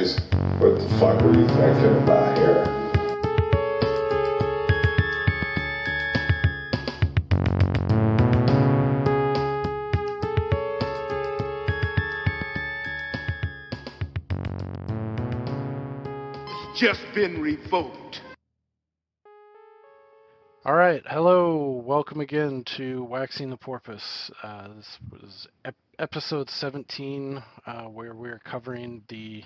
guys. What the fuck were you thinking about here? Just been revoked. All right, hello, welcome again to Waxing the Porpoise. This was episode 17, where we're covering the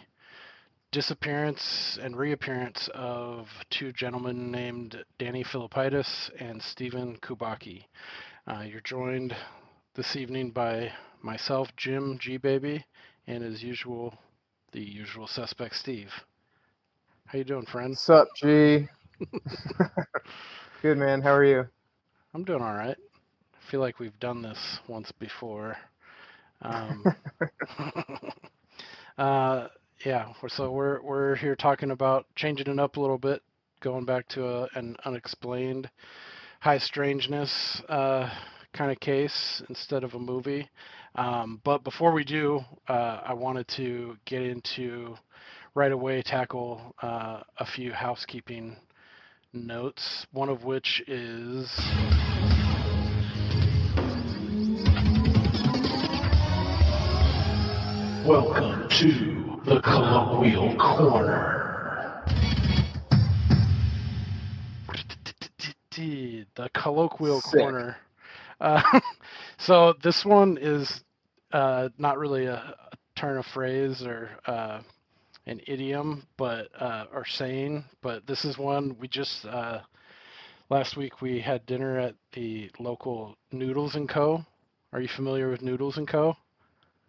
disappearance and reappearance of two gentlemen named Danny Philippidis and Stephen Kubacki. You're joined this evening by myself, Jim G-Baby, and as usual, the usual suspect, Steve. How you doing, friend? Sup, G? Good, man. How are you? I'm doing all right. I feel like we've done this once before. Yeah, so we're here talking about changing it up a little bit, going back to an unexplained high strangeness kind of case instead of a movie. But before we do, I wanted to get into right away tackle a few housekeeping notes, one of which is welcome to the Colloquial Corner. The Colloquial Sick. Corner. So this one is not really a turn of phrase or an idiom, but or saying, but this is one we just last week we had dinner at the local Noodles & Co. Are you familiar with Noodles & Co.?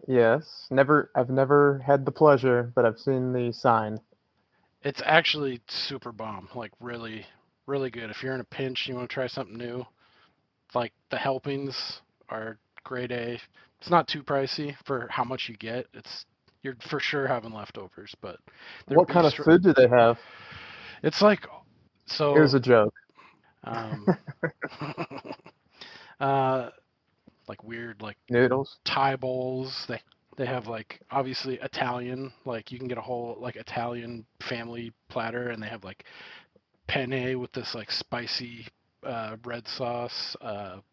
Yes. I've never had the pleasure, but I've seen the sign. It's actually super bomb, like really, really good. If you're in a pinch, you want to try something new, like the helpings are grade A. It's not too pricey for how much you get. You're for sure having leftovers, but What kind of food do they have? It's like, so It was a joke. like weird, like Noodles. Thai bowls. They have like obviously Italian, like you can get a whole like Italian family platter, and they have like penne with this like spicy red sauce,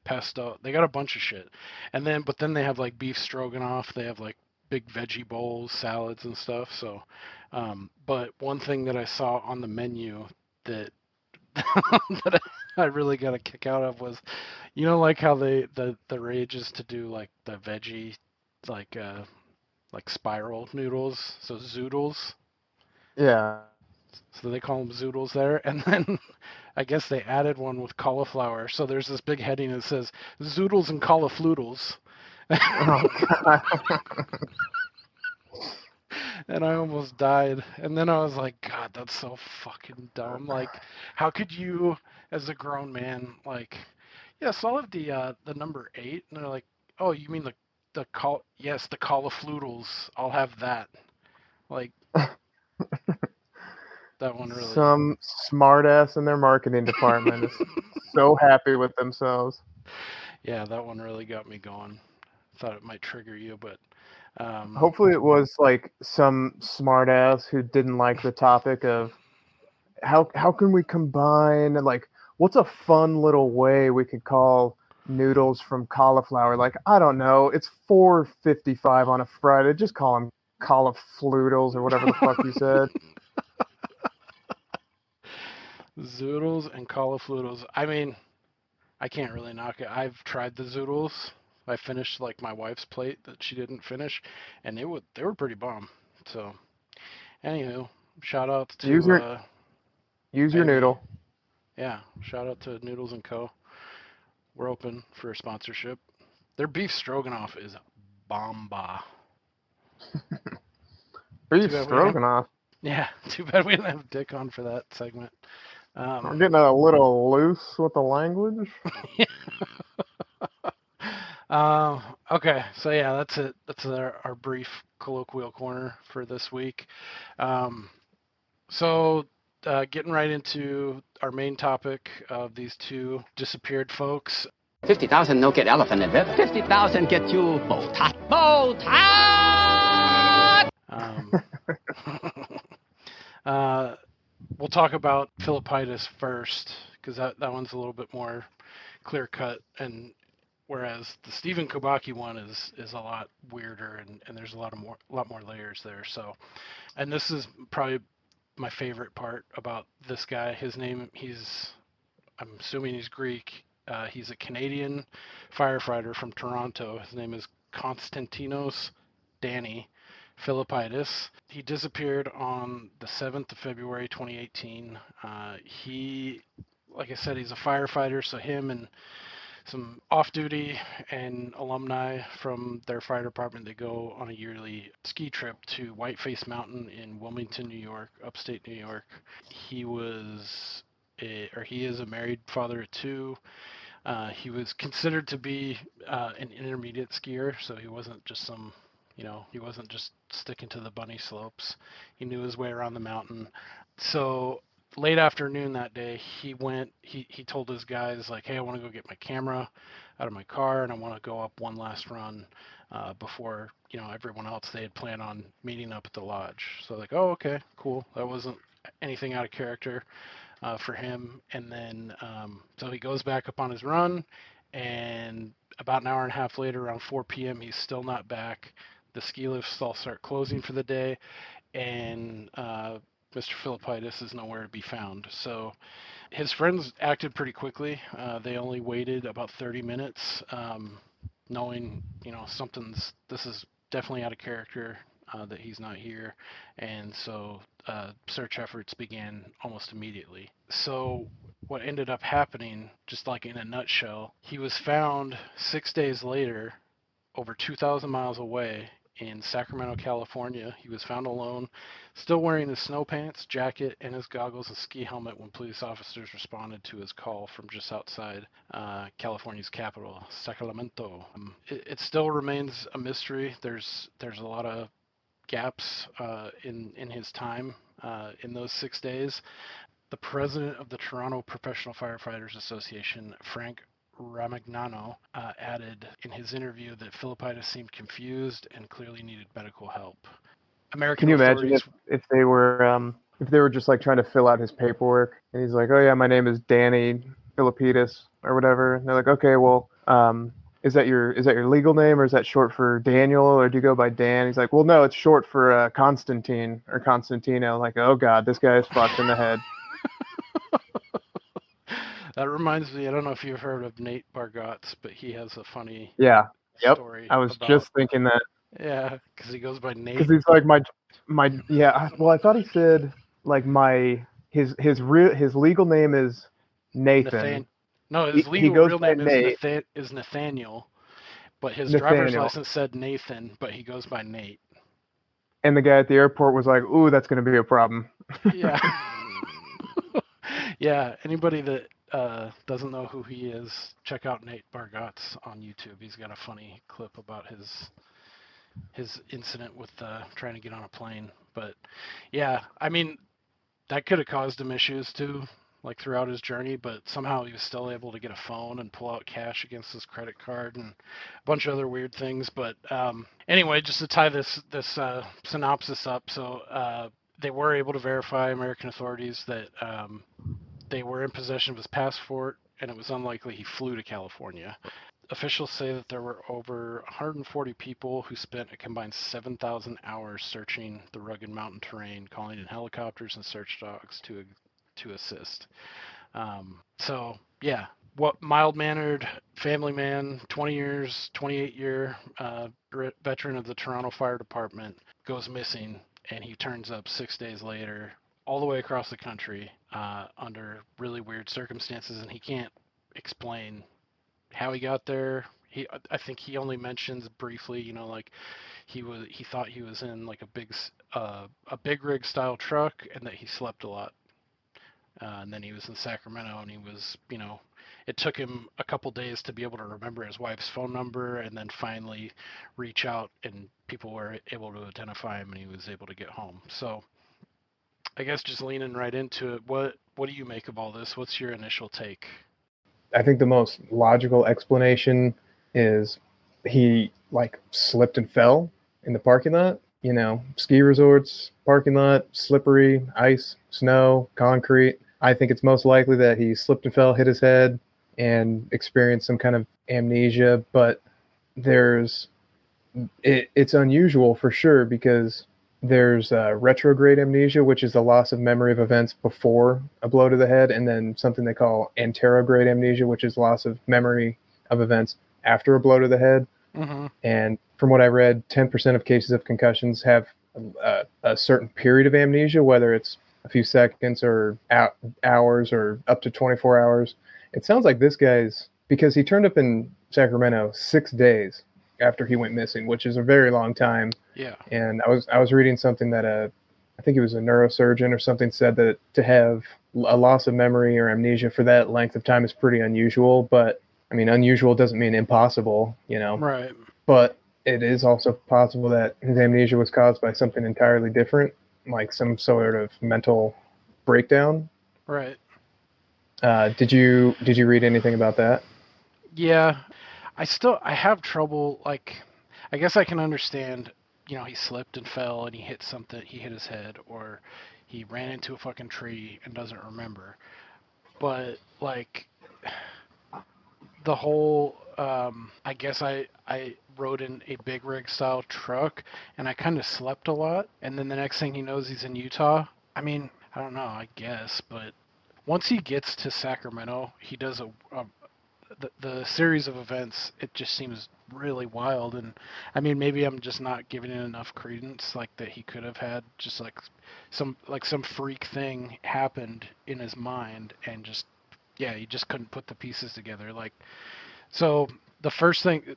pesto. They got a bunch of shit, but then they have like beef stroganoff. They have like big veggie bowls, salads and stuff. So, but one thing that I saw on the menu that that I really got a kick out of was, like how the rage is to do like the veggie, like spiral noodles, so zoodles. Yeah. So they call them zoodles there, and then I guess they added one with cauliflower. So there's this big heading that says zoodles and caulifloodles. Oh, God. And I almost died. And then I was like, God, that's so fucking dumb. Like, how could you, as a grown man, like, yes, I'll have the number 8. And they're like, oh, you mean the caulifloodles. I'll have that. Like, that one really. Some smartass in their marketing department is so happy with themselves. Yeah, that one really got me going. Thought it might trigger you, but. Hopefully it was like some smartass who didn't like the topic of how can we combine, like, what's a fun little way we could call noodles from cauliflower? Like, I don't know, it's $4.55 on a Friday. Just call them caulifloodles or whatever the fuck you said. Zoodles and caulifloodles. I mean, I can't really knock it. I've tried the zoodles. I finished like my wife's plate that she didn't finish, and they were pretty bomb. So, anywho, shout out to use your noodle. Yeah, shout out to Noodles & Co. We're open for a sponsorship. Their beef stroganoff is bomba. Beef stroganoff? Yeah, too bad we didn't have Dick on for that segment. We're getting a little loose with the language. Okay, so yeah, that's it. That's our brief colloquial corner for this week. So getting right into our main topic of these two disappeared folks. 50,000 no get elephant in bed. 50,000 get you bow tie. Bow tie! we'll talk about Phillipidis first, because that one's a little bit more clear cut, and whereas the Stephen Kubacki one is a lot weirder, and there's a lot more layers there. So, and this is probably my favorite part about this guy. His name, I'm assuming he's Greek. He's a Canadian firefighter from Toronto. His name is Konstantinos Danny Philippidis. He disappeared on the 7th of February 2018. He, like I said, he's a firefighter, so him and some off-duty and alumni from their fire department, they go on a yearly ski trip to Whiteface Mountain in Wilmington, New York, upstate New York. He is a married father of two. He was considered to be an intermediate skier, so he wasn't just he wasn't just sticking to the bunny slopes. He knew his way around the mountain. So late afternoon that day, he told his guys, like, hey, I want to go get my camera out of my car, and I want to go up one last run before, everyone else, they had planned on meeting up at the lodge. So like, oh, okay, cool. That wasn't anything out of character for him. And then, so he goes back up on his run, and about an hour and a half later, around 4 p.m., he's still not back. The ski lifts all start closing for the day, and Mr. Philippidis is nowhere to be found. So his friends acted pretty quickly. They only waited about 30 minutes, knowing, this is definitely out of character, that he's not here. And so search efforts began almost immediately. So what ended up happening, just like in a nutshell, he was found 6 days later, over 2,000 miles away in Sacramento, California. He was found alone, still wearing his snow pants, jacket, and his goggles and ski helmet when police officers responded to his call from just outside California's capital, Sacramento. It still remains a mystery. There's a lot of gaps in his time in those 6 days. The president of the Toronto Professional Firefighters Association, Frank Ramagnano, added in his interview that Philippidis seemed confused and clearly needed medical help. Can you imagine if they were just like trying to fill out his paperwork, and he's like, oh yeah, my name is Danny Philippidis or whatever, and they're like, okay, well, is that your legal name, or is that short for Daniel, or do you go by Dan? He's like, well, no, it's short for Constantine or Constantino. Like, oh god, this guy is fucked in the head. That reminds me, I don't know if you've heard of Nate Bargatze, but he has a funny story. I was just thinking that. Yeah, because he goes by Nate. Because he's like my yeah. Well, I thought he said like his legal name is Nathan. No, his real name is Nathaniel, but his driver's license said Nathan, but he goes by Nate. And the guy at the airport was like, "Ooh, that's going to be a problem." Yeah. Yeah. Anybody that doesn't know who he is, check out Nate Bargatze on YouTube. He's got a funny clip about his incident with trying to get on a plane. But yeah, I mean, that could have caused him issues too, like throughout his journey, but somehow he was still able to get a phone and pull out cash against his credit card and a bunch of other weird things. But anyway, just to tie this synopsis up, so they were able to verify, American authorities, that they were in possession of his passport, and it was unlikely he flew to California. Officials say that there were over 140 people who spent a combined 7,000 hours searching the rugged mountain terrain, calling in helicopters and search dogs to assist. So yeah, what mild-mannered family man, 28-year veteran of the Toronto Fire Department, goes missing, and he turns up 6 days later, all the way across the country, under really weird circumstances, and he can't explain how he got there. I think he only mentions briefly, like he thought he was in like a big rig style truck, and that he slept a lot. And then he was in Sacramento, and he was, it took him a couple days to be able to remember his wife's phone number, and then finally reach out, and people were able to identify him, and he was able to get home. So I guess just leaning right into it, what do you make of all this? What's your initial take? I think the most logical explanation is he like slipped and fell in the parking lot. ski resorts, parking lot, slippery, ice, snow, concrete. I think it's most likely that he slipped and fell, hit his head, and experienced some kind of amnesia. But it's unusual for sure, because there's retrograde amnesia, which is the loss of memory of events before a blow to the head, and then something they call anterograde amnesia, which is loss of memory of events after a blow to the head. Mm-hmm. And from what I read, 10% of cases of concussions have a certain period of amnesia, whether it's a few seconds or hours or up to 24 hours. It sounds like this guy's, because he turned up in Sacramento 6 days after he went missing, which is a very long time. Yeah. And I was reading something that I think it was a neurosurgeon or something, said that to have a loss of memory or amnesia for that length of time is pretty unusual. But I mean, unusual doesn't mean impossible, Right. But it is also possible that his amnesia was caused by something entirely different, like some sort of mental breakdown. Right. Did you read anything about that? Yeah. I have trouble, like, I guess I can understand, he slipped and fell and he hit something, he hit his head, or he ran into a fucking tree and doesn't remember. But, like, the whole, I guess I rode in a big rig style truck and I kind of slept a lot. And then the next thing he knows, he's in Utah. I mean, I don't know, I guess, but once he gets to Sacramento, he does the series of events. It just seems really wild, and I mean, maybe I'm just not giving it enough credence, like that he could have had just like some freak thing happened in his mind, and just he just couldn't put the pieces together. Like, so the first thing,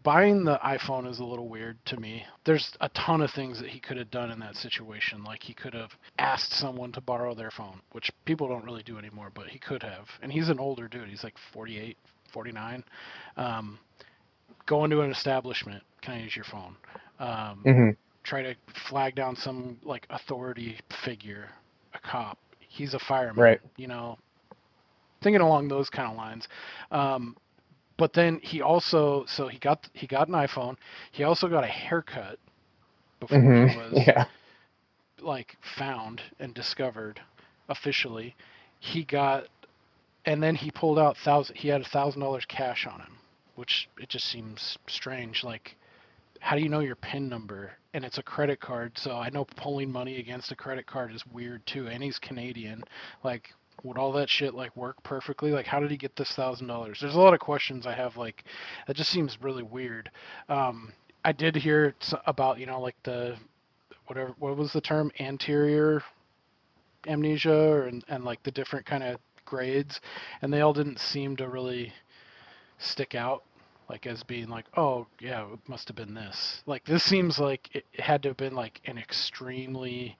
buying the iPhone is a little weird to me. There's a ton of things that he could have done in that situation. Like, he could have asked someone to borrow their phone, which people don't really do anymore, but he could have. And he's an older dude. He's like 48, 49. Go into an establishment. Can I use your phone? Try to flag down some like authority figure, a cop. He's a fireman, right? Thinking along those kind of lines. But then he also, so he got an iPhone. He also got a haircut before he was like found and discovered officially. And then he pulled out he had $1,000 cash on him, which it just seems strange. Like, how do you know your PIN number? And it's a credit card, so I know pulling money against a credit card is weird too. And he's Canadian. Like, would all that shit like work perfectly? Like, how did he get this $1,000? There's a lot of questions I have. Like, that just seems really weird. I did hear about like the what was the term, anterior amnesia, and like the different kind of grades, and they all didn't seem to really stick out like as being like, oh yeah, it must have been this. Like, this seems like it had to have been like an extremely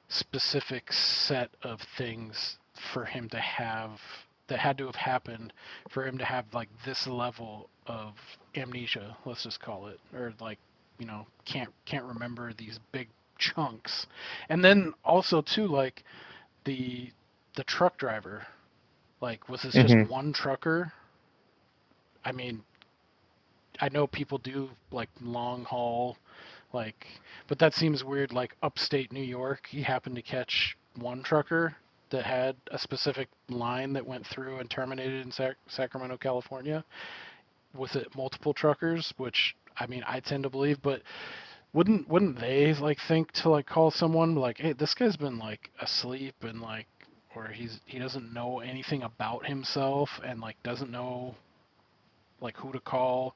specific set of things for him to have, that had to have happened for him to have like this level of amnesia, let's just call it, or like, can't remember these big chunks. And then also too, like the truck driver, like, was this just one trucker? I mean, I know people do like long haul, like, but that seems weird. Like, upstate New York, he happened to catch one trucker that had a specific line that went through and terminated in Sacramento, California. Was it multiple truckers? Which, I mean, I tend to believe, but wouldn't they like think to like call someone like, hey, this guy's been like asleep, and like, or he doesn't know anything about himself, and like doesn't know like who to call.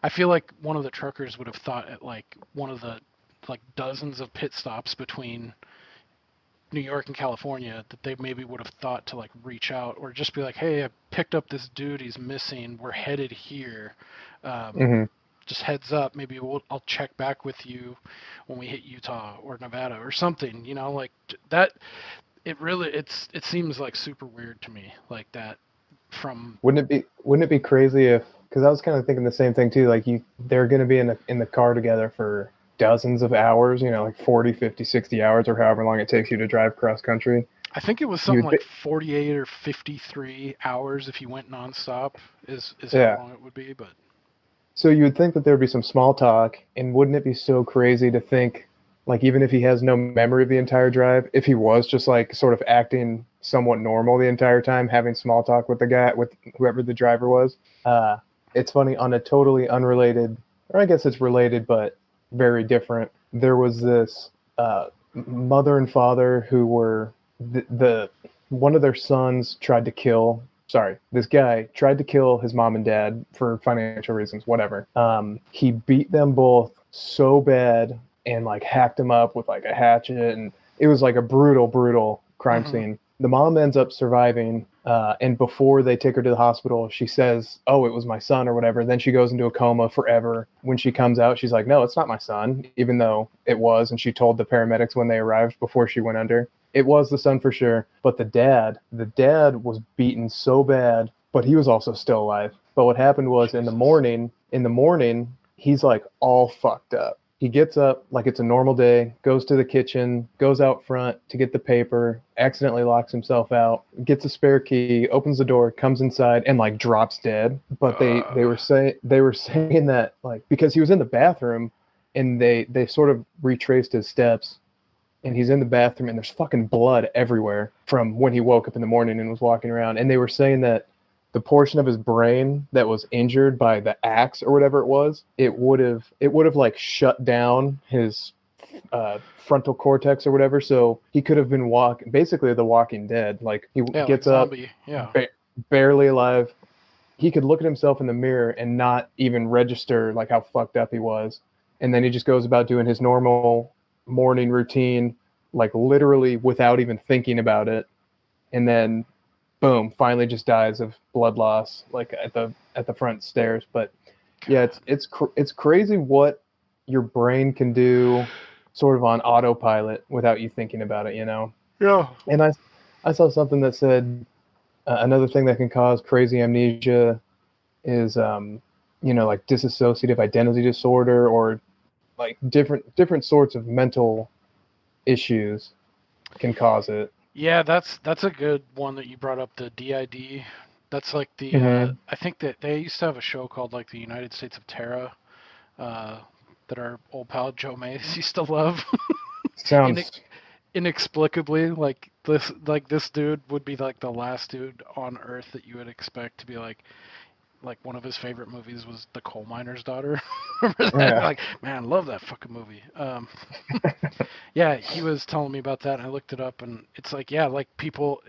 I feel like one of the truckers would have thought at like one of the like dozens of pit stops between New York and California that they maybe would have thought to like reach out, or just be like, hey, I picked up this dude, he's missing, we're headed here. Just heads up, maybe I'll check back with you when we hit Utah or Nevada or something, like that. It seems like super weird to me, like that. Wouldn't it be crazy if, because I was kind of thinking the same thing too, like they're going to be in the car together for dozens of hours, like 40, 50, 60 hours, or however long it takes you to drive cross country. I think it was something like 48 or 53 hours if you went nonstop is how long it would be. But So you would think that there'd be some small talk, and wouldn't it be so crazy to think, like, even if he has no memory of the entire drive, if he was just like sort of acting somewhat normal the entire time, having small talk with the guy, with whoever the driver was. It's funny, on a totally unrelated, or I guess it's related but very different. There was this mother and father who were the one of their sons tried to kill. Sorry, this guy tried to kill his mom and dad for financial reasons, whatever. He beat them both so bad and like hacked them up with like a hatchet, and it was like a brutal crime scene. The mom ends up surviving, and before they take her to the hospital, she says, "Oh, it was my son," or whatever. Then she goes into a coma forever. When she comes out, she's like, "No, it's not my son," even though it was, and she told the paramedics when they arrived before she went under. It was the son for sure, but the dad was beaten so bad, but he was also still alive. But what happened was in the morning, he's like all fucked up. He gets up like it's a normal day, goes to the kitchen, goes out front to get the paper, accidentally locks himself out, gets a spare key, opens the door, comes inside, and like drops dead. But they were saying that like because he was in the bathroom, and they sort of retraced his steps. And he's in the bathroom, and there's fucking blood everywhere from when he woke up in the morning and was walking around. And they were saying that the portion of his brain that was injured by the axe or whatever it was, it would have like shut down his frontal cortex or whatever. So he could have been basically the Walking Dead. Like he gets like up, zombie. Yeah, barely alive. He could look at himself in the mirror and not even register like how fucked up he was. And then he just goes about doing his normal morning routine, like literally without even thinking about it, and then boom, finally just dies of blood loss like at the front stairs. But yeah, it's crazy what your brain can do sort of on autopilot without you thinking about it, you know. Yeah. And I saw something that said another thing that can cause crazy amnesia is like dissociative identity disorder, or like different sorts of mental issues can cause it. Yeah, that's a good one that you brought up, the DID. That's like the I think that they used to have a show called like the United States of Terra, that our old pal Joe Mays used to love. Sounds Inexplicably, like this dude would be like the last dude on Earth that you would expect to be like one of his favorite movies was The Coal Miner's Daughter. Remember that? Yeah. Like, man, I love that fucking movie. Yeah, he was telling me about that, and I looked it up, and it's like, yeah, like people,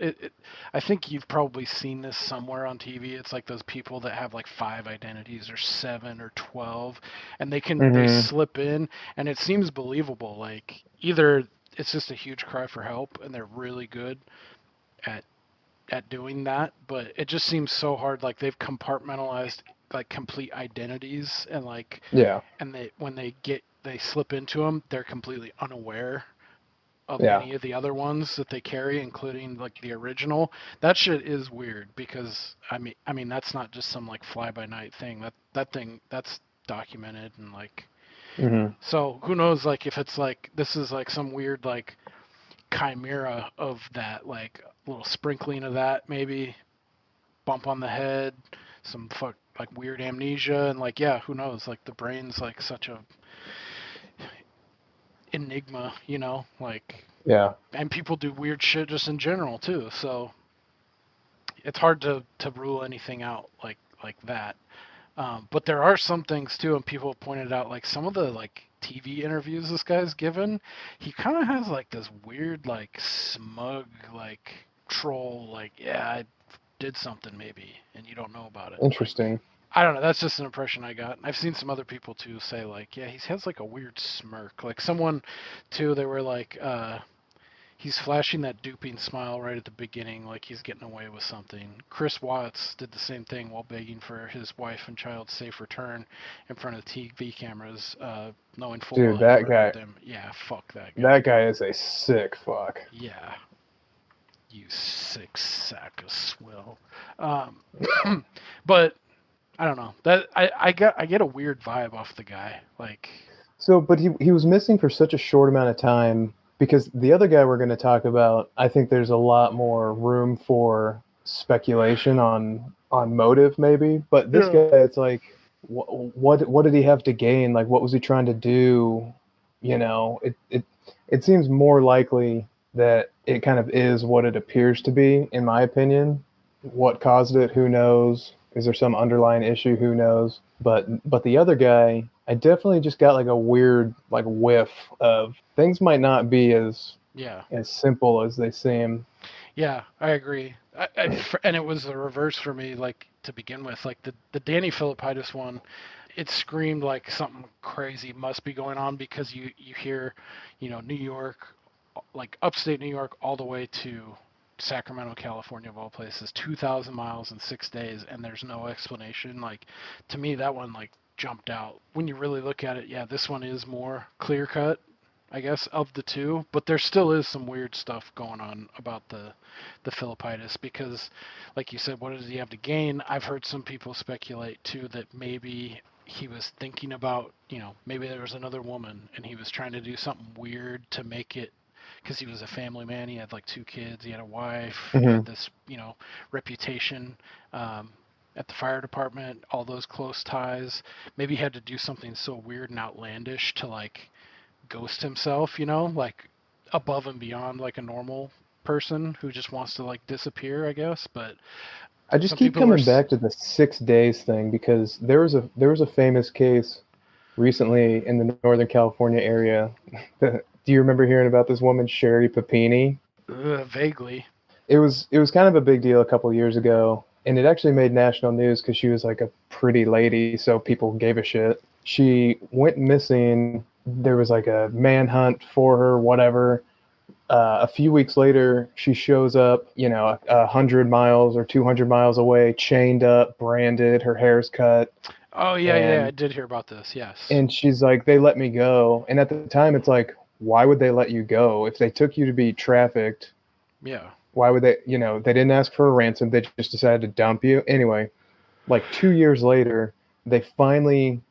I think you've probably seen this somewhere on TV. It's like those people that have like 5 identities or 7 or 12, and they slip in, and it seems believable. Like either it's just a huge cry for help, and they're really good at doing that, but it just seems so hard. Like they've compartmentalized like complete identities, and like and when they slip into them, they're completely unaware of any of the other ones that they carry, including like the original. That shit is weird because I mean that's not just some like fly by night thing. That's documented, and like so who knows, like if it's like this is like some weird like chimera of that, like a little sprinkling of that, maybe bump on the head, some like weird amnesia, and like yeah, who knows, like the brain's like such a enigma, you know, like and people do weird shit just in general too, so it's hard to rule anything out like that. But there are some things too, and people have pointed out like some of the like TV interviews this guy's given, he kind of has like this weird like smug like troll like, yeah, I did something maybe and you don't know about it. Interesting. I don't know, that's just an impression I got. I've seen some other people too say like, yeah, he has like a weird smirk. Like someone too, they were like he's flashing that duping smile right at the beginning, like he's getting away with something. Chris Watts did the same thing while begging for his wife and child's safe return in front of TV cameras, knowing full well he murdered them. Yeah, fuck that guy. That guy is a sick fuck. Yeah. You sick sack of swill. But I don't know. That I get a weird vibe off the guy. Like so, but he was missing for such a short amount of time. Because the other guy we're going to talk about, I think there's a lot more room for speculation on motive, maybe. But this guy, it's like what did he have to gain? Like, what was he trying to do? You know, it seems more likely that it kind of is what it appears to be, in my opinion. What caused it? Who knows? Is there some underlying issue? Who knows? But the other guy, I definitely just got like a weird like whiff of things might not be Yeah. as simple as they seem. Yeah, I agree. And it was the reverse for me, like to begin with. Like the Danny Philippidis one, it screamed like something crazy must be going on because you hear, New York, like upstate New York, all the way to Sacramento, California, of all places, 2,000 miles in 6 days, and there's no explanation. Like to me, that one like jumped out. When you really look at it, yeah, this one is more clear cut, I guess, of the two, but there still is some weird stuff going on about the Philippidis because, like you said, what does he have to gain? I've heard some people speculate too that maybe he was thinking about, maybe there was another woman and he was trying to do something weird to make it, because he was a family man. He had like 2 kids. He had a wife. He Mm-hmm. had this, reputation at the fire department. All those close ties. Maybe he had to do something so weird and outlandish to like ghost himself, like above and beyond like a normal person who just wants to like disappear, I guess. But I just some keep people were, coming back to the 6 days thing because there was a famous case recently in the Northern California area. Do you remember hearing about this woman, Sherry Papini? vaguely. It was kind of a big deal a couple of years ago, and it actually made national news because she was like a pretty lady, so people gave a shit. She went missing. There was like a manhunt for her, whatever. A few weeks later, she shows up, 100 miles or 200 miles away, chained up, branded, her hair's cut, Oh yeah, yeah, I and did hear about this. Yes. and she's like, they let me go. And at the time, it's like, why would they let you go if they took you to be trafficked? Yeah. Why would they? They didn't ask for a ransom. They just decided to dump you. Anyway, like 2 years later, they finally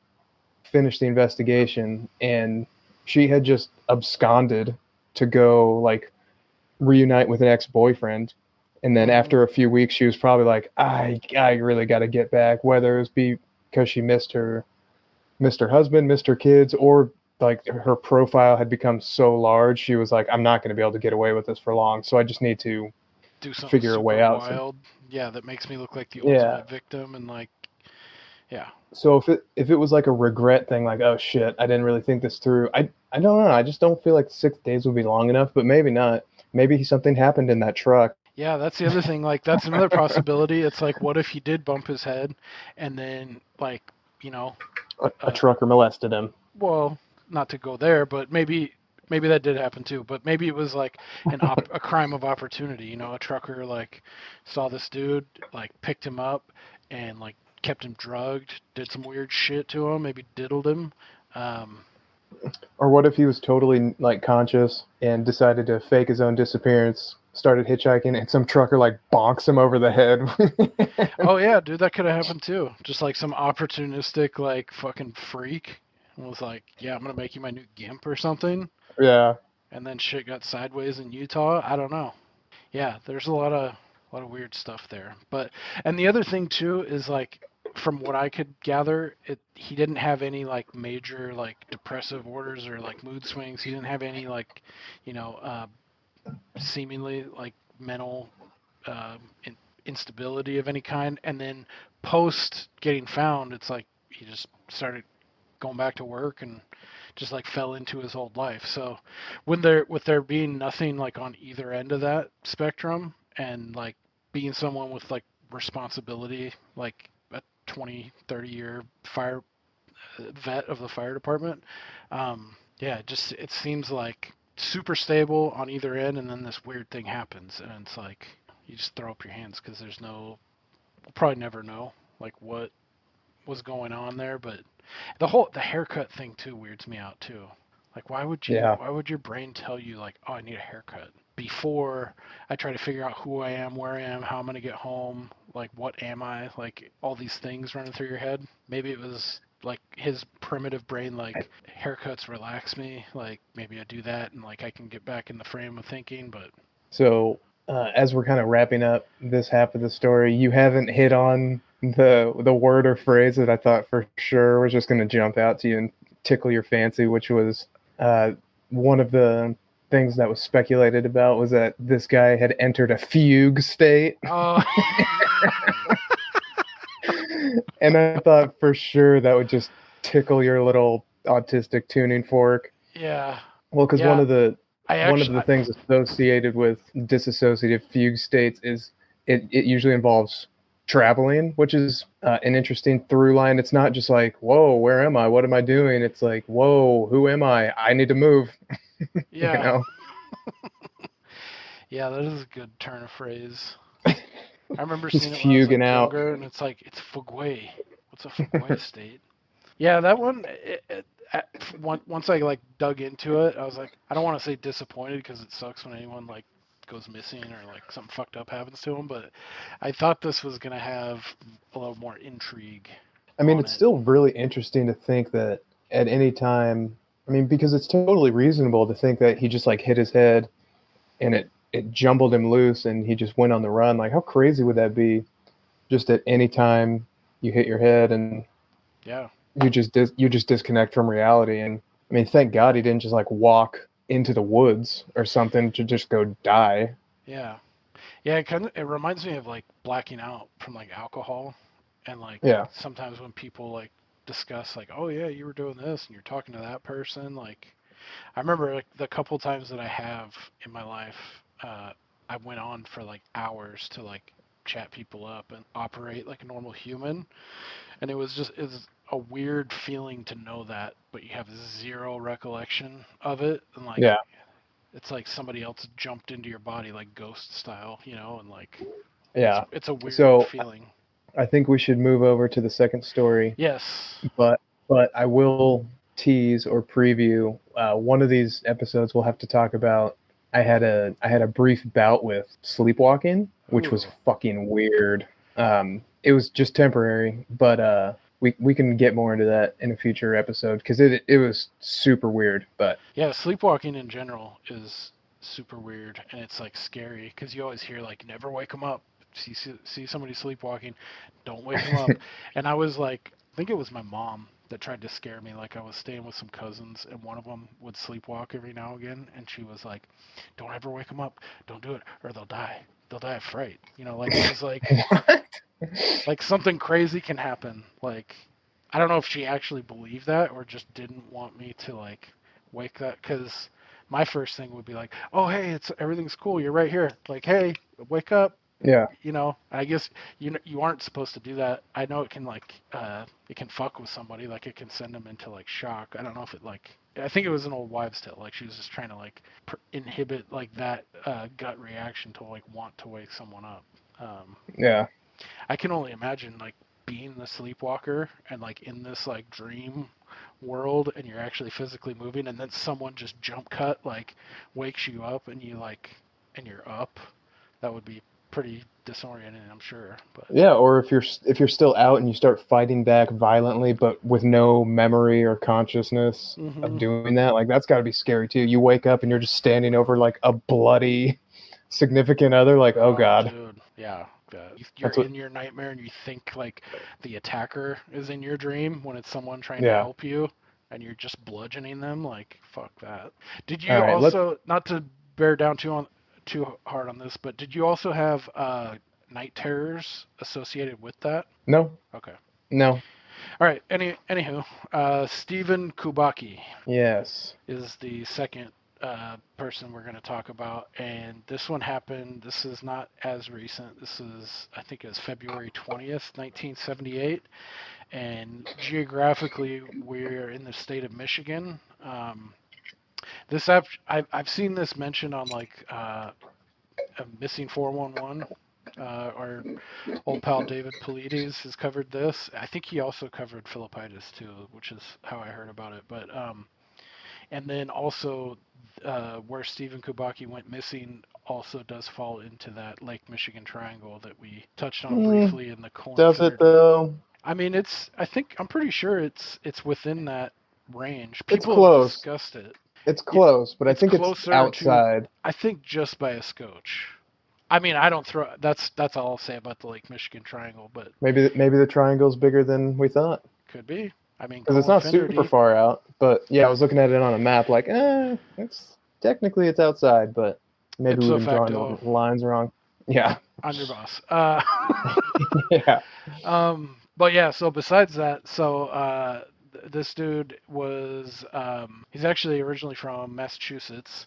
finished the investigation, and she had just absconded to go like reunite with an ex-boyfriend. And then after a few weeks, she was probably like, I really got to get back, whether it was because she missed her husband, missed her kids, or like her profile had become so large, she was like, I'm not going to be able to get away with this for long, so I just need to Do something figure a way super out. So, wild. Yeah, that makes me look like the yeah. ultimate victim and like, yeah. So if it was like a regret thing, like, oh shit, I didn't really think this through. I don't know. I just don't feel like 6 days would be long enough, but maybe not. Maybe something happened in that truck. Yeah, that's the other thing. Like, that's another possibility. It's like, what if he did bump his head and then, like, A trucker molested him. well, not to go there, but maybe that did happen too. But maybe it was like a crime of opportunity. A trucker like saw this dude, like picked him up and like kept him drugged, did some weird shit to him, maybe diddled him. Or what if he was totally like conscious and decided to fake his own disappearance, started hitchhiking, and some trucker like bonks him over the head? Oh yeah, dude, that could have happened too. Just like some opportunistic like fucking freak was like, yeah, I'm gonna make you my new gimp or something. Yeah. And then shit got sideways in Utah. I don't know. Yeah, there's a lot of weird stuff there. And the other thing too is like from what I could gather, he didn't have any like major like depressive orders or like mood swings. He didn't have any like, you know, uh, seemingly like mental instability of any kind. And then post getting found, it's like he just started going back to work and just like fell into his old life. So with there being nothing like on either end of that spectrum and like being someone with like responsibility, like a 20-30 year fire vet of the fire department, yeah, it seems like super stable on either end, and then this weird thing happens and it's like you just throw up your hands because we'll probably never know like what was going on there. But the haircut thing too weirds me out too. Like Yeah. why would your brain tell you like, oh, I need a haircut before I try to figure out who I am, where I am, how I'm gonna get home, like what am I, like all these things running through your head. Maybe it was like his primitive brain, like haircuts relax me, like maybe I do that and like I can get back in the frame of thinking. But So, as we're kind of wrapping up this half of the story, you haven't hit on the word or phrase that I thought for sure was just going to jump out to you and tickle your fancy, which was one of the things that was speculated about was that this guy had entered a fugue state. Oh, And I thought for sure that would just tickle your little autistic tuning fork. yeah. Well, because Yeah. one of the I things associated with dissociative fugue states is it usually involves traveling, which is an interesting through line. It's not just like, whoa, where am I? What am I doing? It's like, whoa, who am I? I need to move. Yeah. You know? Yeah, that is a good turn of phrase. I remember Just seeing it when I was fuging out. younger, and it's like, it's Fuguay. What's a Fuguay state? Yeah, that one, once I dug into it, I was like, I don't want to say disappointed because it sucks when anyone goes missing or something fucked up happens to them, but I thought this was going to have a little more intrigue. I mean, it's still really interesting to think that at any time, because it's totally reasonable to think that he just hit his head and it jumbled him loose and he just went on the run. Like, how crazy would that be? Just at any time you hit your head and yeah, you just disconnect from reality. And thank God he didn't just walk into the woods or something to just go die. Yeah. Yeah, it reminds me of blacking out from alcohol, and Yeah. sometimes when people discuss oh yeah, you were doing this and you're talking to that person, I remember the couple times that I have in my life, I went on for hours to chat people up and operate like a normal human, and it's a weird feeling to know that, but you have zero recollection of it, and Yeah. it's like somebody else jumped into your body ghost style, and Yeah. it's a weird So feeling. I think we should move over to the second story. Yes. But I will tease or preview one of these episodes. We'll have to talk about. I had a brief bout with sleepwalking, which was Ooh. fucking weird. It was just temporary, but we can get more into that in a future episode because it was super weird. But yeah, sleepwalking in general is super weird, and it's scary because you always hear never wake them up. See somebody sleepwalking, don't wake them up. And I was I think it was my mom that tried to scare me. I was staying with some cousins, and one of them would sleepwalk every now and again, and she was like, "Don't ever wake them up. Don't do it, or they'll die. They'll die of fright." It was what? something crazy can happen. I don't know if she actually believed that or just didn't want me to wake that, because my first thing would be oh hey, everything's cool. You're right here. Hey, wake up. Yeah. I guess you aren't supposed to do that. I know it can it can fuck with somebody, it can send them into shock. I don't know if it I think it was an old wives' tale. She was just trying to inhibit that gut reaction to want to wake someone up. Yeah. I can only imagine being the sleepwalker and in this dream world, and you're actually physically moving, and then someone just jump cut wakes you up and and you're up. That would be pretty disorienting, I'm sure. But yeah, or if you're still out and you start fighting back violently but with no memory or consciousness of doing that, that's got to be scary too. You wake up and you're just standing over a bloody significant other, oh god. Dude, yeah. You're in your nightmare and you think the attacker is in your dream when it's someone trying to help you, and you're just bludgeoning them. Fuck that. Did you also, not to bear down too hard on this, but did you also have night terrors associated with that? No. Okay. No. All right. Anywho, Stephen Kubacki. Yes. Is the second person we're going to talk about, and this one happened. This is not as recent. This is, I think, it was February 20th, 1978, and geographically we're in the state of Michigan. This I've seen this mentioned on a Missing 411. Our old pal David Phillipidis has covered this. I think he also covered Phillipidis too, which is how I heard about it. But and then also where Stephen Kubacki went missing also does fall into that Lake Michigan triangle that we touched on briefly in the corn. Does it though? I'm pretty sure it's within that range. People it's close. Have discussed it. It's close, but I think it's outside. I think just by a scotch. I mean, I don't throw. That's all I'll say about the Lake Michigan Triangle, but Maybe the triangle's bigger than we thought. could be. I mean, Because it's not super Colinfinity. far out. But yeah, I was looking at it on a map, like, it's technically it's outside, but maybe Ipso we've been drawing facto. the lines wrong. Yeah. I'm your boss. Yeah. But yeah, so besides that, this dude was he's actually originally from Massachusetts,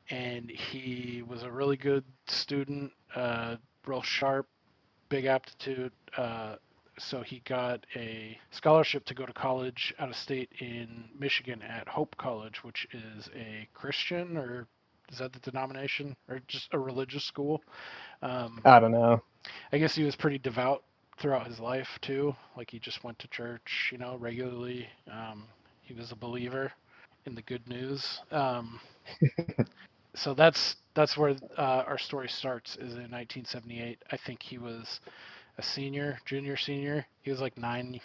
and he was a really good student, real sharp, big aptitude. So he got a scholarship to go to college out of state in Michigan at Hope College, which is a Christian, or is that the denomination, or just a religious school? I don't know. I guess he was pretty devout throughout his life too. Like he just went to church, regularly. He was a believer in the good news. So that's where our story starts. Is in 1978. I think he was a junior, senior. He was like nine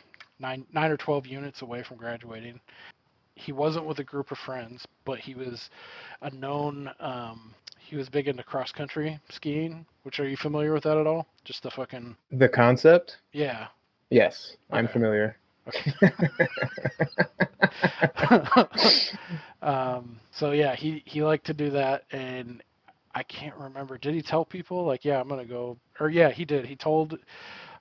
or 12 units away from graduating. He wasn't with a group of friends, but he was a known. He was big into cross country skiing. Which, are you familiar with that at all? Just the fucking. The concept? Yeah. Yes, I'm Okay. familiar. Okay. So yeah, he liked to do that, and I can't remember. Did he tell people like, yeah, I'm gonna go? Or yeah, he did. He told a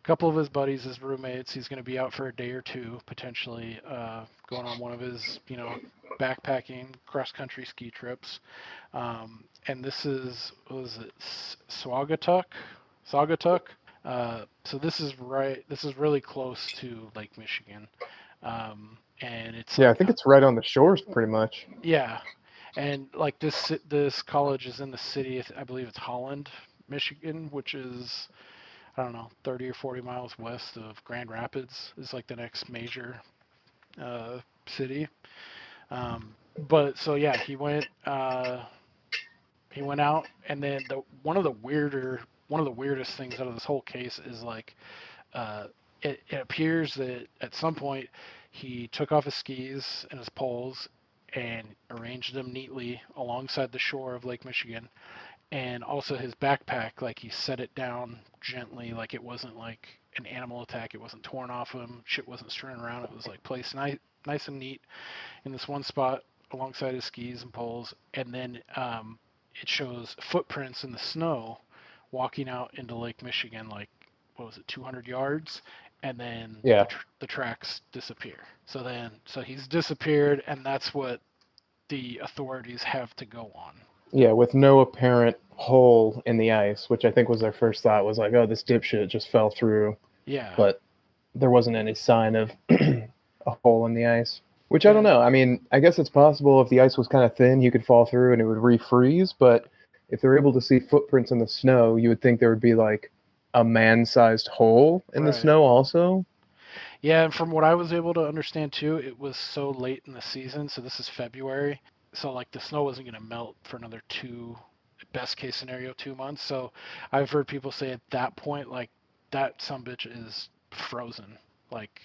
couple of his buddies, his roommates, he's gonna be out for a day or two, potentially going on one of his, backpacking cross country ski trips. And this is, what was it, Saugatuck? So this is right. This is really close to Lake Michigan, and it's Yeah, I like think it's right on the shores, pretty much. yeah, and like this college is in the city. I believe it's Holland, Michigan, which is, I don't know, 30 or 40 miles west of Grand Rapids. Is like the next major city. But so yeah, he went. He went out, and then one of the weirdest things out of this whole case is like, it appears that at some point he took off his skis and his poles and arranged them neatly alongside the shore of Lake Michigan, and also his backpack, like he set it down gently, like it wasn't like an animal attack. It wasn't torn off him. Shit wasn't strewn around. It was like placed nice and neat in this one spot alongside his skis and poles, and then it shows footprints in the snow walking out into Lake Michigan, like, what was it, 200 yards, and then Yeah. the tracks disappear. So he's disappeared, and that's what the authorities have to go on. Yeah, with no apparent hole in the ice, which I think was their first thought, was like, oh, this dipshit just fell through. Yeah. But there wasn't any sign of a hole in the ice. Which I don't know. I mean, I guess it's possible if the ice was kind of thin, you could fall through and it would refreeze. But if they're able to see footprints in the snow, you would think there would be like a man-sized hole in the Right. snow also. Yeah, and from what I was able to understand too, it was so late in the season, so this is February, so like the snow wasn't going to melt for another best case scenario, 2 months. So I've heard people say at that point, like, that sumbitch is frozen. Like,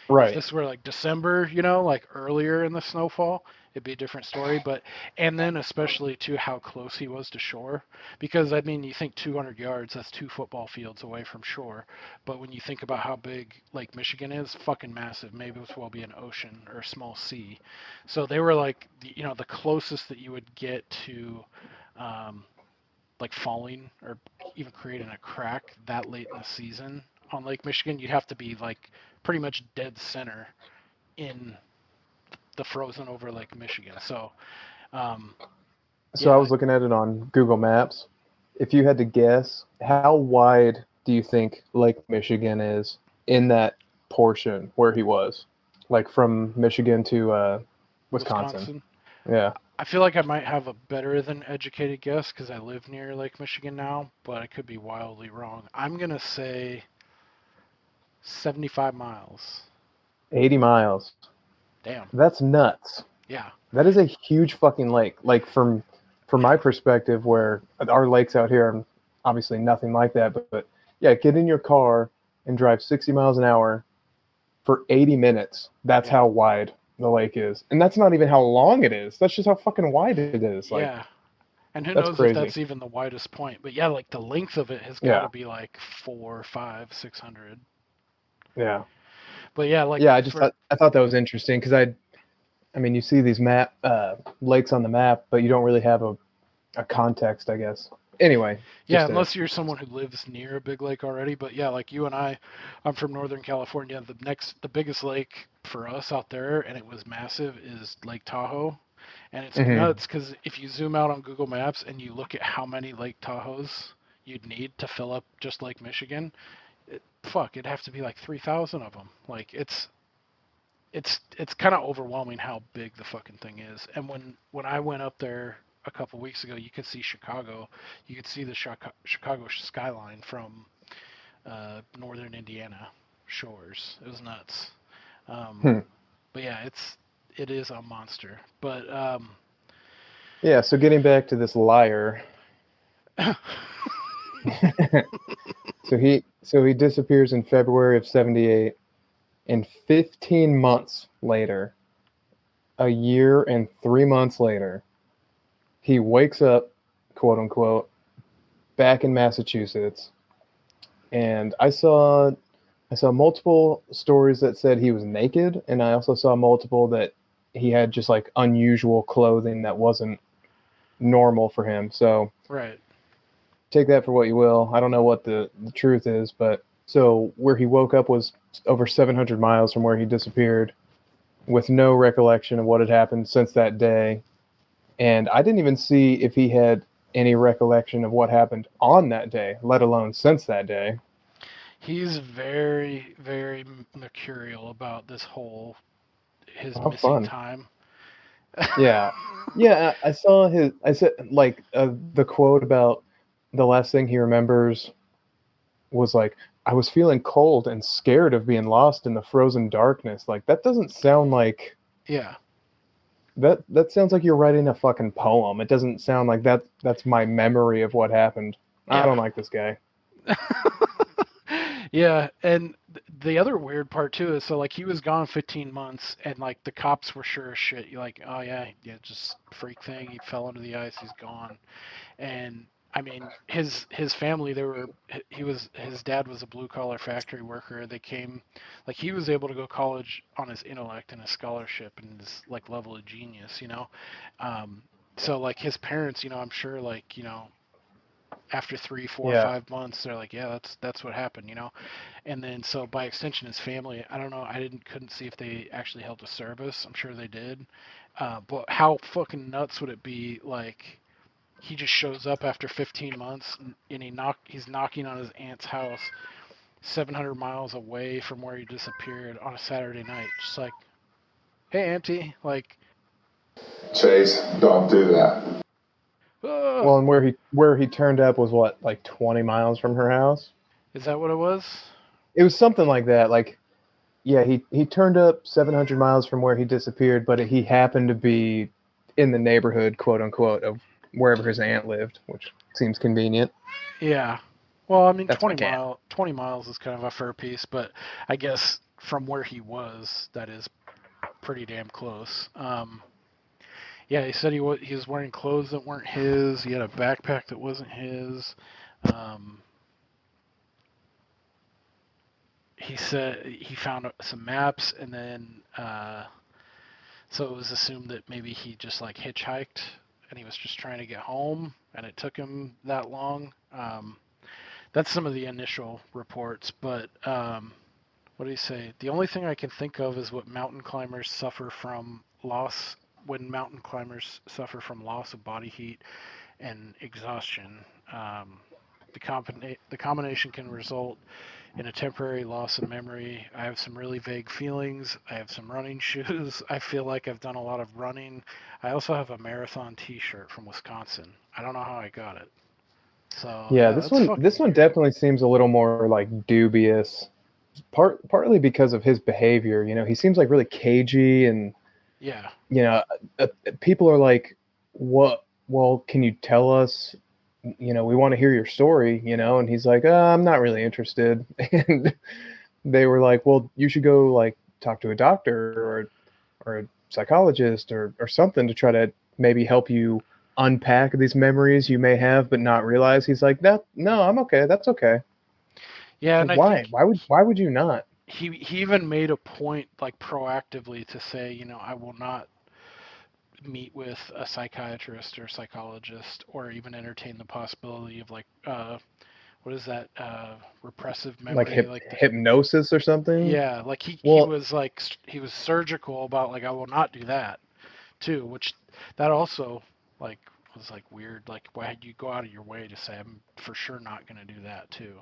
if Right. this were like December, like earlier in the snowfall, it'd be a different story. And then especially too how close he was to shore, because I mean, you think 200 yards, that's 2 football fields away from shore. But when you think about how big Lake Michigan is, fucking massive. Maybe it will be an ocean or a small sea. So they were like, the closest that you would get to, like falling or even creating a crack that late in the season on Lake Michigan, you'd have to be like pretty much dead center in the frozen over Lake Michigan. So, So yeah. I was looking at it on Google Maps. If you had to guess, how wide do you think Lake Michigan is in that portion where he was? Like from Michigan to Wisconsin. Yeah. I feel like I might have a better than educated guess because I live near Lake Michigan now, but I could be wildly wrong. I'm going to say 75 miles. 80 miles. Damn. That's nuts. Yeah. That is a huge fucking lake. Like from my perspective, where our lakes out here are obviously nothing like that, but yeah, get in your car and drive 60 miles an hour for 80 minutes. That's how wide the lake is. And that's not even how long it is. That's just how fucking wide it is. Like, yeah. And who That's knows if crazy. that's even the widest point. But yeah, like the length of it has got to be like 4, 5, 600. Yeah. But yeah, like Yeah, I thought that was interesting because I mean, you see these lakes on the map, but you don't really have a context, I guess. Anyway. Yeah, unless you're someone who lives near a big lake already. But yeah, like you and I'm from Northern California. The biggest lake for us out there, and it was massive, is Lake Tahoe. And it's nuts because if you zoom out on Google Maps and you look at how many Lake Tahoes you'd need to fill up just Lake Michigan, it'd have to be like 3,000 of them. Like it's kind of overwhelming how big the fucking thing is. And when I went up there a couple weeks ago, you could see Chicago. You could see the Chicago skyline from northern Indiana shores. It was nuts. But yeah, it is a monster. But yeah. So getting back to this liar. So he disappears in February of 78, and 15 months later, a year and 3 months later, he wakes up, quote unquote, back in Massachusetts. And I saw multiple stories that said he was naked, and I also saw multiple that he had just like unusual clothing that wasn't normal for him. So right. Take that for what you will. I don't know what the truth is, but so where he woke up was over 700 miles from where he disappeared, with no recollection of what had happened since that day. And I didn't even see if he had any recollection of what happened on that day, let alone since that day. He's very, very mercurial about his missing fun. time. Yeah. I said like the quote about the last thing he remembers was like, I was feeling cold and scared of being lost in the frozen darkness. Like, that doesn't sound like... Yeah. That sounds like you're writing a fucking poem. It doesn't sound like that's my memory of what happened. Yeah. I don't like this guy. Yeah, and the other weird part too is, so like he was gone 15 months, and like the cops were sure as shit. You're like, oh yeah, just freak thing. He fell under the ice. He's gone. And I mean, his family, his dad was a blue collar factory worker. They came, like he was able to go college on his intellect and his scholarship and his like level of genius, So like his parents, I'm sure like, after 3, 4, 5 months, they're like, yeah, that's what happened, And then so by extension, his family, I don't know, couldn't see if they actually held a service. I'm sure they did. But how fucking nuts would it be, like, he just shows up after 15 months and he's knocking on his aunt's house 700 miles away from where he disappeared on a Saturday night. Just like, hey, auntie, like... Chase, don't do that. Well, and where he turned up was what, like 20 miles from her house? Is that what it was? It was something like that. Like, yeah, he turned up 700 miles from where he disappeared, but he happened to be in the neighborhood, quote unquote, of wherever his aunt lived, which seems convenient. Yeah. Well, I mean, That's 20 miles is kind of a fair piece, but I guess from where he was, that is pretty damn close. Yeah, he said he was wearing clothes that weren't his. He had a backpack that wasn't his. He said he found some maps, and then so it was assumed that maybe he just like hitchhiked and he was just trying to get home, and it took him that long. That's some of the initial reports, but what do you say? The only thing I can think of is what mountain climbers suffer from when mountain climbers suffer from loss of body heat and exhaustion. The combination can result in a temporary loss of memory. I have some really vague feelings. I have some running shoes. I feel like I've done a lot of running. I also have a marathon T-shirt from Wisconsin. I don't know how I got it. So yeah, this one definitely seems a little more like dubious. Partly because of his behavior. He seems like really cagey, and people are like, "What? Well, can you tell us? We want to hear your story." And he's like, "I'm not really interested." And they were like, "Well, you should go like talk to a doctor or a psychologist or something to try to maybe help you unpack these memories you may have but not realize. He's like, no, I'm okay. That's okay. Yeah, Like, and I why? think Why would you not? he even made a point, like, proactively to say, I will not meet with a psychiatrist or psychologist or even entertain the possibility of, like, what is that, repressive Like memory, like the hypnosis or something? yeah, like he Well, was like he was surgical about, like, I will not do that too, which that also, like, was like weird, like, why would you go out of your way to say I'm for sure not going to do that too?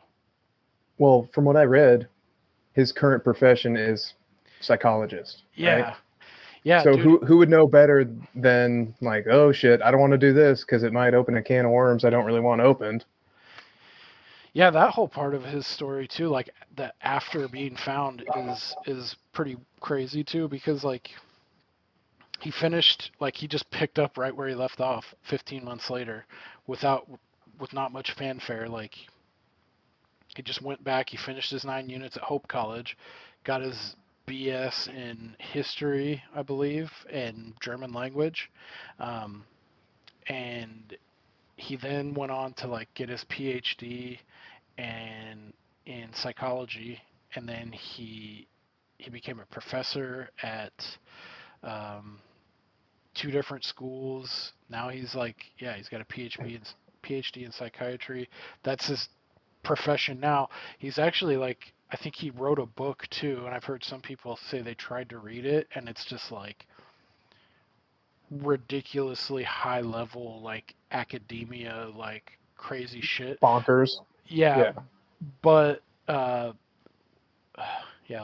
from what I read, his current profession is psychologist, right? Yeah, yeah, So dude. who would know better than, like, oh shit, I don't want to do this because it might open a can of worms I don't really want opened. Yeah, that whole part of his story too, like, that after being found is pretty crazy too, because, like, he finished, like, he just picked up right where he left off 15 months later with not much fanfare. Like, he just went back, he finished his 9 units at Hope College, got his BS in history, I believe, and German language. Um, and he then went on to, like, get his PhD and in psychology, and then he became a professor at um, two different schools. Now he's, like, yeah, he's got a PhD in psychiatry. That's his profession now. He's actually, like, I think he wrote a book too, and I've heard some people say they tried to read it, and it's just, like, ridiculously high level, like, academia, like, crazy shit. Bonkers. Yeah, Yeah. but yeah,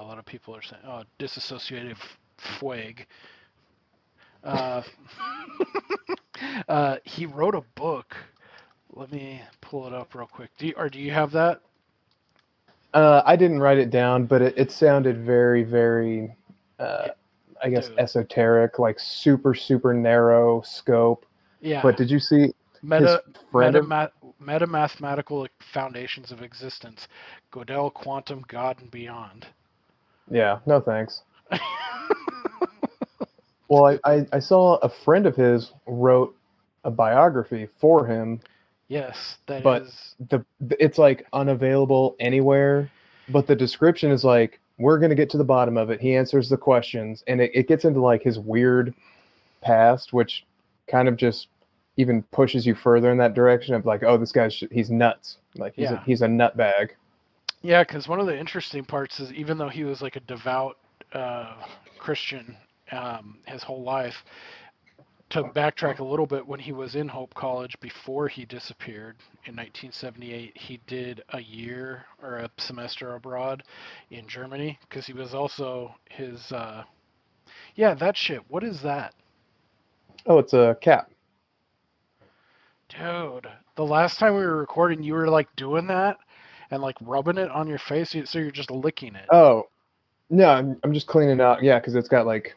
a lot of people are saying, oh, disassociative fwag. Uh, he wrote a book. Let me pull it up real quick. Do you have that? I didn't write it down, but it sounded very, very, Yeah, I guess, dude. esoteric, like super, super narrow scope. Yeah. But did you see his Meta friend? meta mathematical foundations of existence, Gödel, quantum, God, and beyond. Yeah, no thanks. Well, I saw a friend of his wrote a biography for him, Yes, that but is. it's like unavailable anywhere. But the description is like, we're gonna get to the bottom of it. He answers the questions, and it gets into, like, his weird past, which kind of just even pushes you further in that direction of, like, oh, this guy's he's nuts. Like, Yeah. he's a nut bag. Yeah, because one of the interesting parts is, even though he was, like, a devout Christian his whole life, to backtrack a little bit, when he was in Hope College before he disappeared in 1978, he did a year or a semester abroad in Germany, because he was also his. Yeah, that shit. What is that? Oh, it's a cat. Dude, the last time we were recording, you were, like, doing that and, like, rubbing it on your face, so you're just licking it. Oh no, I'm just cleaning out. Yeah, because it's got, like,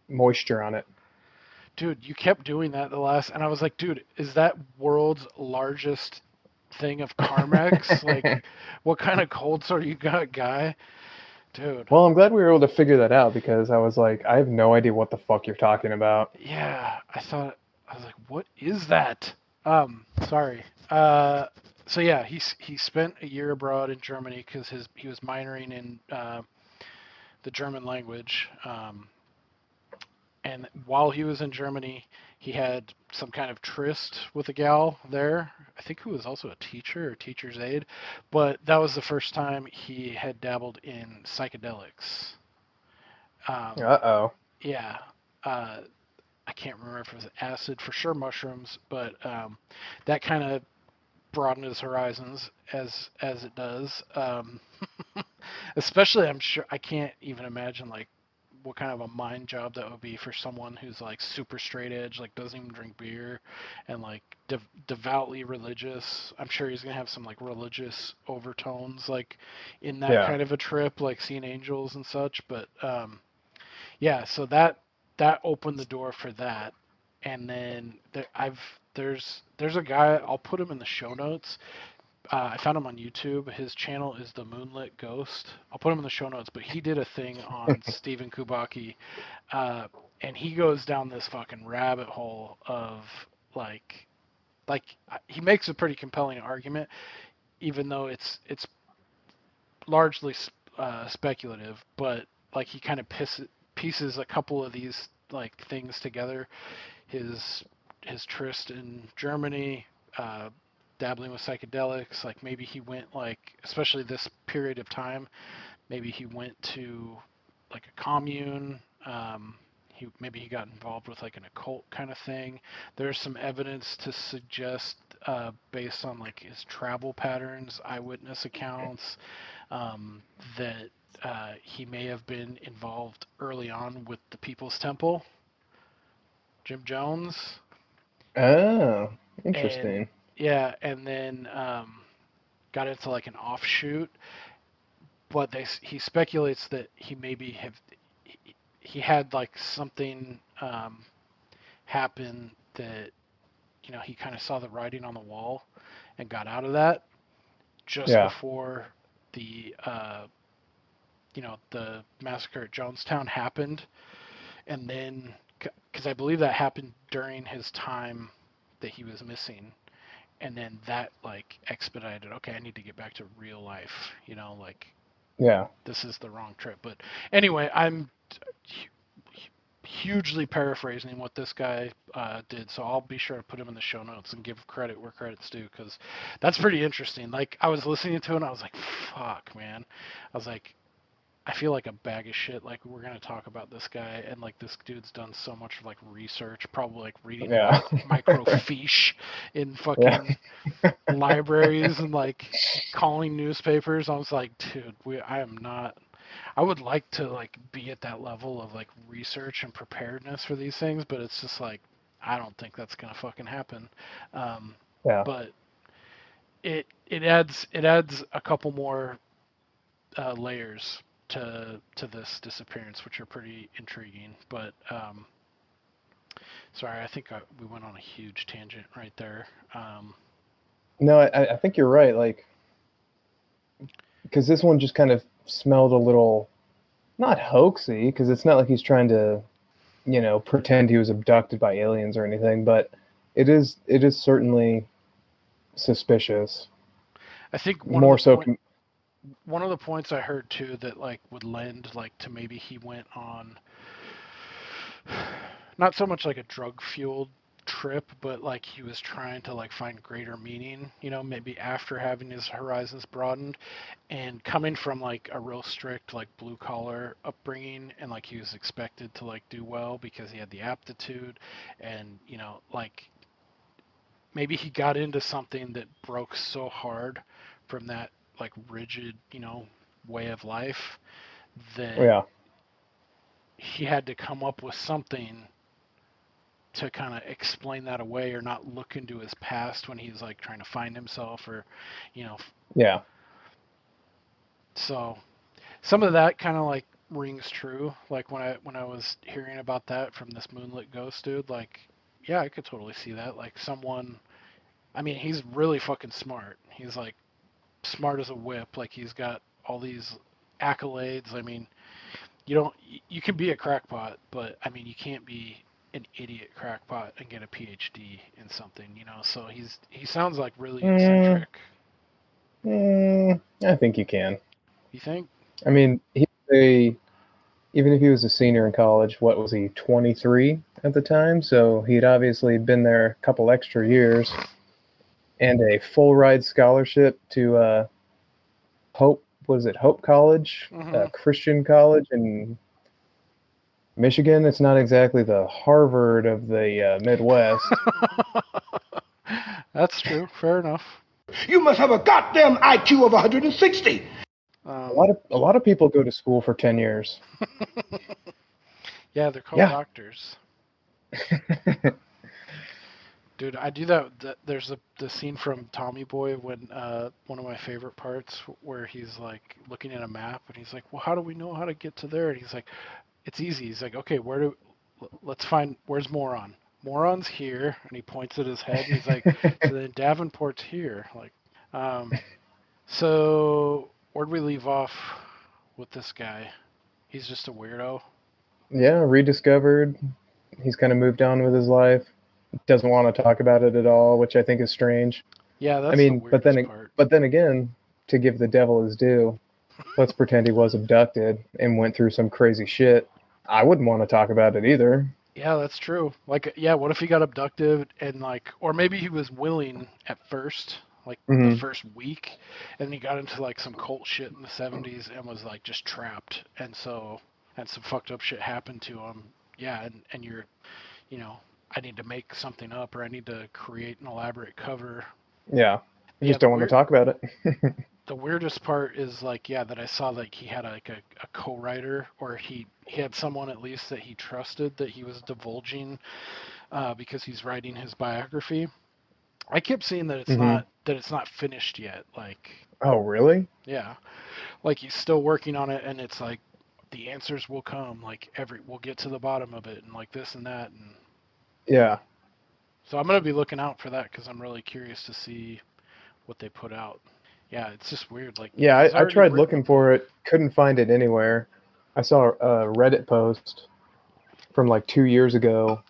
moisture on it. Dude, you kept doing that the last, and I was like, dude, is that world's largest thing of Carmex? Like, what kind of cold sore you got, guy? Dude. Well, I'm glad we were able to figure that out, because I was like, I have no idea what the fuck you're talking about. Yeah, I was like, what is that? Sorry. So yeah, he spent a year abroad in Germany because he was minoring in the German language. And while he was in Germany, he had some kind of tryst with a gal there, I think, who was also a teacher or teacher's aide. But that was the first time he had dabbled in psychedelics. Uh-oh. Yeah. I can't remember if it was acid, for sure mushrooms, but that kind of broadened his horizons, as it does. Especially, I'm sure, I can't even imagine, like, what kind of a mind job that would be for someone who's, like, super straight edge, like, doesn't even drink beer, and, like, devoutly religious. I'm sure he's gonna have some, like, religious overtones, like, in that Yeah. kind of a trip, like seeing angels and such. But yeah, so that opened the door for that. And then there's a guy, I'll put him in the show notes. I found him on YouTube. His channel is the Moonlit Ghost. I'll put him in the show notes, but he did a thing on Stephen Kubacki, and he goes down this fucking rabbit hole of like he makes a pretty compelling argument, even though it's largely speculative. But like he kind of pieces a couple of these like things together. His tryst in Germany, dabbling with psychedelics. Like maybe he went like, especially this period of time, maybe he went to like a commune. Maybe he got involved with like an occult kind of thing. There's some evidence to suggest, based on like his travel patterns, eyewitness accounts, that he may have been involved early on with the People's Temple, Jim Jones. Oh, And interesting. yeah, and then got into like an offshoot. But he speculates that he maybe he had like something happen that he kind of saw the writing on the wall and got out of that just Yeah. before the the massacre at Jonestown happened, and then because I believe that happened during his time that he was missing, and then that like expedited. Okay, I need to get back to real life. Like Yeah. this is the wrong trip. But anyway, I'm hugely paraphrasing what this guy did, so I'll be sure to put him in the show notes and give credit where credit's due, because that's pretty interesting. Like I was listening to it and I was like, fuck, man. I was like, I feel like a bag of shit. Like we're gonna talk about this guy, and like this dude's done so much like research, probably like reading Yeah. microfiche in fucking libraries and like calling newspapers. I was like, dude, I am not. I would like to like be at that level of like research and preparedness for these things, but it's just like I don't think that's gonna fucking happen. Yeah. But it adds a couple more layers to this disappearance, which are pretty intriguing. But sorry, I think we went on a huge tangent right there. No, I think you're right. Like, because this one just kind of smelled a little, not hoaxy, because it's not like he's trying to, pretend he was abducted by aliens or anything, but it is certainly suspicious. I think More so. one of the points I heard too that like would lend like to maybe he went on not so much like a drug fueled trip, but like he was trying to like find greater meaning, maybe after having his horizons broadened and coming from like a real strict like blue collar upbringing, and like he was expected to like do well because he had the aptitude, and like maybe he got into something that broke so hard from that like rigid, way of life that Yeah. he had to come up with something to kind of explain that away, or not look into his past when he's like trying to find himself, or Yeah. so some of that kind of like rings true. Like when I was hearing about that from this moonlit ghost dude, like yeah, I could totally see that. Like someone, I mean, he's really fucking smart. He's like smart as a whip. Like he's got all these accolades. I mean, you can be a crackpot, but I mean, you can't be an idiot crackpot and get a PhD in something, So he sounds like really Mm, eccentric. I think you can. You think? I mean, even if he was a senior in college, what was he, 23 at the time? So he'd obviously been there a couple extra years, and a full ride scholarship to Hope. Was it Hope College, Mm-hmm. Christian college in Michigan? It's not exactly the Harvard of the Midwest. That's true. Fair enough. You must have a goddamn IQ of 160. A lot of people go to school for 10 years. Yeah, they're called Yeah. doctors. Dude, I do that. There's the scene from Tommy Boy when one of my favorite parts where he's like looking at a map and he's like, "Well, how do we know how to get to there?" And he's like, "It's easy." He's like, "Okay, let's find where's Moron? Moron's here," and he points at his head and he's like, "So then Davenport's here." Like, so where'd we leave off with this guy? He's just a weirdo. Yeah, rediscovered. He's kind of moved on with his life. doesn't want to talk about it at all, which I think is strange. Yeah, I that's the mean, weirdest part. but then again, to give the devil his due, let's pretend he was abducted and went through some crazy shit. I wouldn't want to talk about it either. Yeah, that's true. Like, yeah, what if he got abducted and like, or maybe he was willing at first, like the Hmm. first week, and he got into like some cult shit in the 70s and was like just trapped, and some fucked up shit happened to him. Yeah, and you're, you know, I need to make something up or I need to create an elaborate cover. Yeah, I Yeah, just don't want to talk about it. the weirdest part is like, yeah, that I saw like he had like a co-writer, or he had someone at least that he trusted that he was divulging because he's writing his biography. I kept seeing that Hmm. it's not finished yet. Like, Oh, really? yeah, like he's still working on it, and it's like the answers will come. Like we'll get to the bottom of it, and like this and that, and yeah. Yeah. So I'm gonna be looking out for that because I'm really curious to see what they put out. Yeah, it's just weird. Like Yeah, he's I already tried written a looking for book. it, couldn't find it anywhere. I saw a Reddit post from like 2 years ago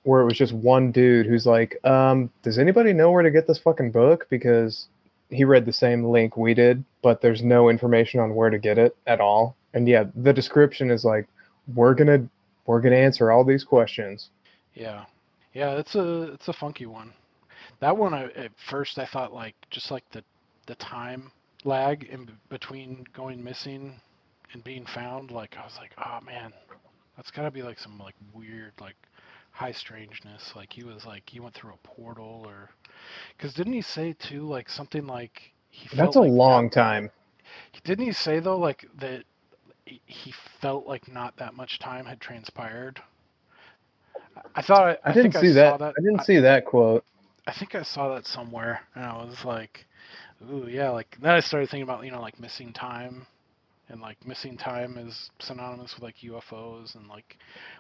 where it was just one dude who's like, does anybody know where to get this fucking book? Because he read the same link we did, but there's no information on where to get it at all. And yeah, the description is like, we're gonna we're gonna answer all these questions. Yeah, yeah, it's a funky one. That one, at first I thought like just like the time lag in between going missing and being found. Like I was like, oh man, that's gotta be like some like weird like high strangeness. Like he went through a portal, or because didn't he say too like something like he That's felt a like not, long time. didn't he say though like that he felt like not that much time had transpired. I think I saw that. I didn't see that quote. I think I saw that somewhere, and I was like, "Ooh, yeah." Like then I started thinking about like missing time, and like missing time is synonymous with like UFOs, and like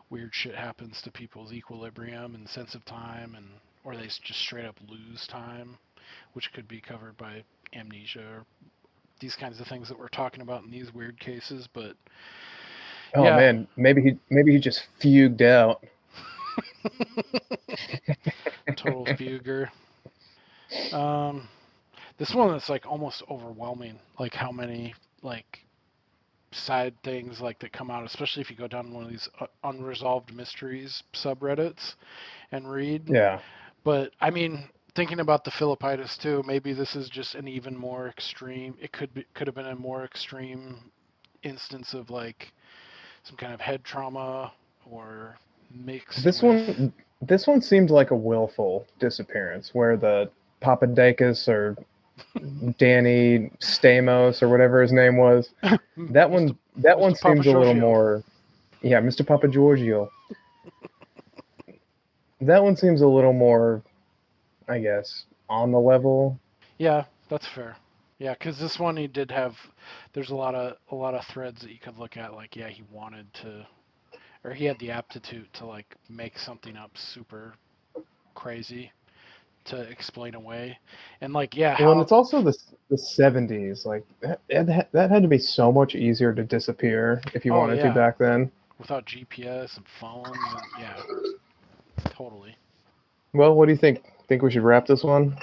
weird shit happens to people's equilibrium and sense of time, and or they just straight up lose time, which could be covered by amnesia or these kinds of things that we're talking about in these weird cases. But Oh yeah, man, maybe he just fugued out. total fuger. Um, this one is like almost overwhelming, like how many like side things like that come out, especially if you go down one of these unresolved mysteries subreddits and read. Yeah. But I mean, thinking about the Philippidis too, maybe this is just an even more extreme. It could have been a more extreme instance of like some kind of head trauma or mixed This with. one this one seemed like a willful disappearance where the Papadakis or Danny Stamos or whatever his name was. Mr. That one Mr. Papa seems a little Giorgio. more, yeah, Mr. Papa Giorgio. That one seems a little more, I guess, on the level. Yeah, that's fair. Yeah, because this one he did have. There's a lot of threads that you could look at. Like, yeah, he wanted to, or he had the aptitude to like make something up super crazy to explain away, and like, yeah, Well, and how it's also the 70s. Like that had to be so much easier to disappear if you oh wanted to yeah, back then. without GPS and phones and yeah, totally. Well, what do you think? Think we should wrap this one?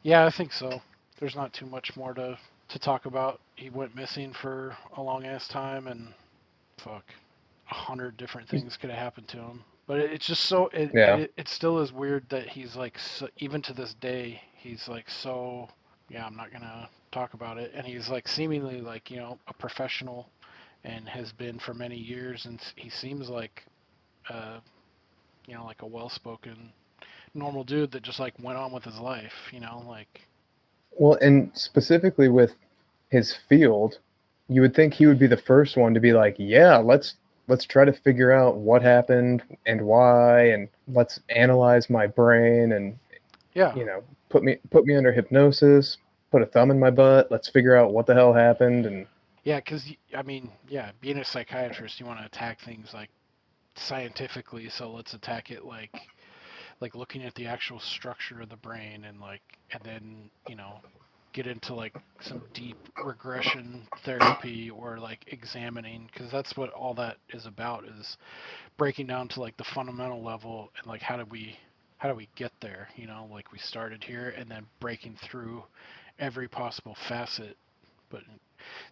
Yeah, I think so. There's not too much more to talk about. He went missing for a long ass time, and fuck, 100 different things could have happened to him. But it's just so Yeah. it still is weird that he's like so, even to this day he's like so, yeah, I'm not gonna talk about it, and he's like seemingly like a professional and has been for many years, and he seems like uh like a well-spoken normal dude that just like went on with his life, like Well, and specifically with his field, you would think he would be the first one to be like, "Yeah, let's try to figure out what happened and why, and let's analyze my brain and yeah. you know put me under hypnosis, put a thumb in my butt. Let's figure out what the hell happened." And Yeah, because I mean, yeah, being a psychiatrist, you want to attack things like scientifically. So let's attack it like looking at the actual structure of the brain, and like, and then get into like some deep regression therapy, or like examining, because that's what all that is about, is breaking down to like the fundamental level, and like how do we how do we get there? You know, like we started here and then breaking through every possible facet. But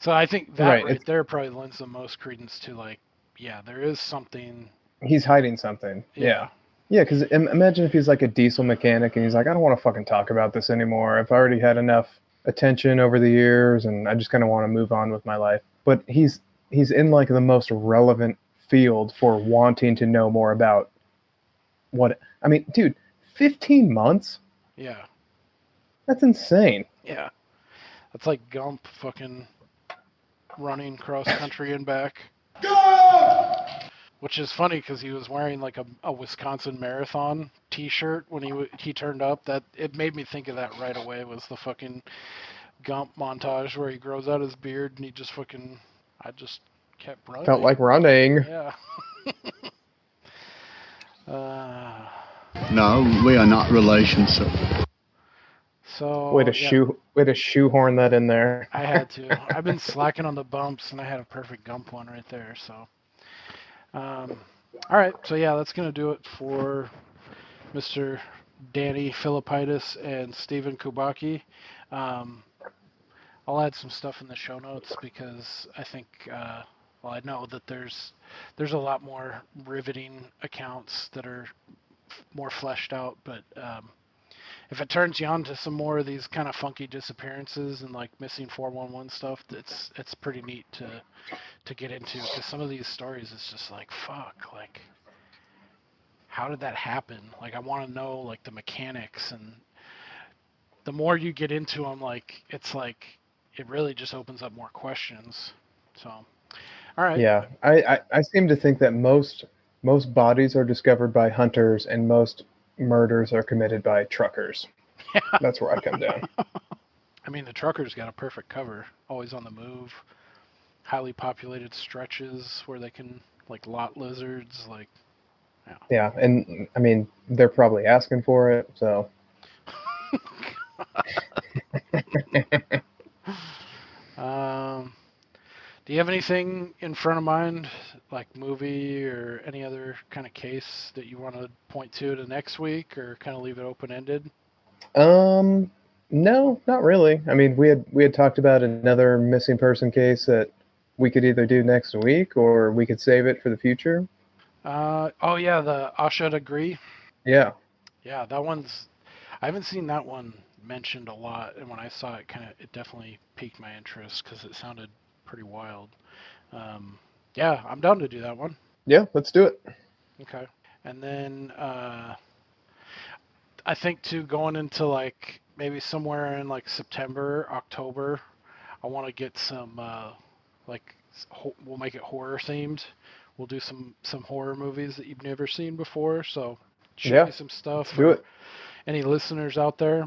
so I think that right there probably lends the most credence to like, yeah, there is something. He's hiding something. Yeah. Yeah, because imagine if he's like a diesel mechanic and he's like, I don't want to fucking talk about this anymore. I've already had enough attention over the years and I just kind of want to move on with my life. But he's in like the most relevant field for wanting to know more about what, I mean, dude, 15 months? Yeah. That's insane. Yeah. That's like Gump fucking running cross country and back. Go! Which is funny because he was wearing like a Wisconsin Marathon T-shirt when he turned up. That it made me think of that right away. Was the fucking Gump montage where he grows out his beard and he just fucking I just kept running. Felt like running. Yeah. No, we are not relations, sir. So way to shoehorn that in there. I had to. I've been slacking on the bumps and I had a perfect Gump one right there. So. All right, so yeah, that's going to do it for Mr. Danny Philippidis and Stephen Kubacki. I'll add some stuff in the show notes because I think, I know that there's a lot more riveting accounts that are more fleshed out, but if it turns you on to some more of these kind of funky disappearances and like missing 411 stuff, it's pretty neat to get into, because some of these stories it's just like, fuck, like how did that happen? Like I want to know like the mechanics, and the more you get into them, like it's like it really just opens up more questions. So all right. Yeah, I seem to think that most bodies are discovered by hunters and most murders are committed by truckers. Yeah. That's where I come down. I mean, the truckers got a perfect cover, always on the move, highly populated stretches where they can, like lot lizards, like, yeah. Yeah, and I mean, they're probably asking for it, so. Do you have anything in front of mind, like movie or any other kind of case that you want to point to next week, or kind of leave it open-ended? No, not really. I mean, we had talked about another missing person case that we could either do next week or we could save it for the future. Oh yeah, the Asha Degree. Yeah. Yeah, that one's. I haven't seen that one mentioned a lot, and when I saw it, it definitely piqued my interest because it sounded pretty wild. Yeah, I'm down to do that one. Yeah, let's do it. Okay, and then I think too, going into like maybe somewhere in like September, October, I want to get some we'll make it horror themed. We'll do some horror movies that you've never seen before. So show me some stuff. Let's do it. Any listeners out there?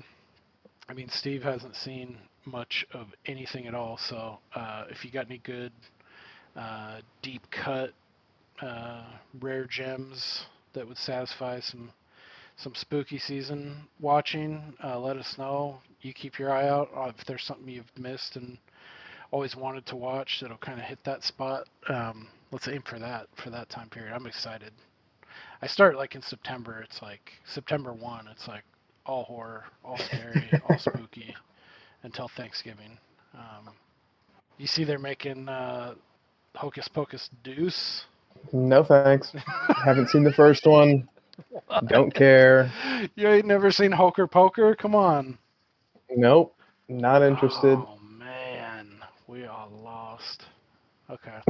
I mean, Steve hasn't seen much of anything at all. So if you got any good deep cut rare gems that would satisfy some spooky season watching, let us know. You keep your eye out if there's something you've missed and always wanted to watch that'll kind of hit that spot. Let's aim for that time period. I'm excited. I start like in September. It's like September 1. It's like all horror, all scary, all spooky until Thanksgiving. You see they're making Hocus Pocus Deuce. No thanks. Haven't seen the first one. What? Don't care. You ain't never seen Hoker Poker? Come on. Nope. Not interested. Oh man, we are lost. Okay.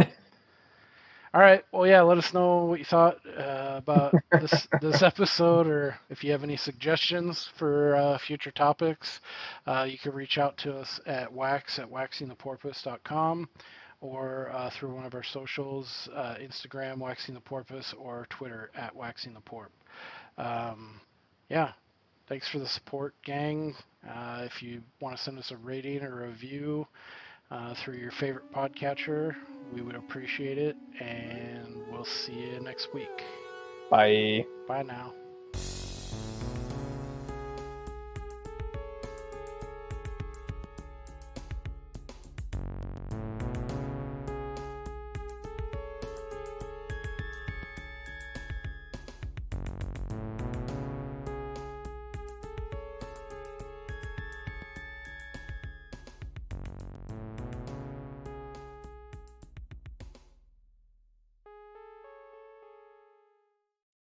All right. Well, yeah. Let us know what you thought about this episode, or if you have any suggestions for future topics. You can reach out to us at waxingtheporpoise.com, or through one of our socials, Instagram Waxing the Porpoise, or Twitter at Waxing the Porp. Yeah. Thanks for the support, gang. If you want to send us a rating or a review through your favorite podcatcher, we would appreciate it, and we'll see you next week. Bye. Bye now.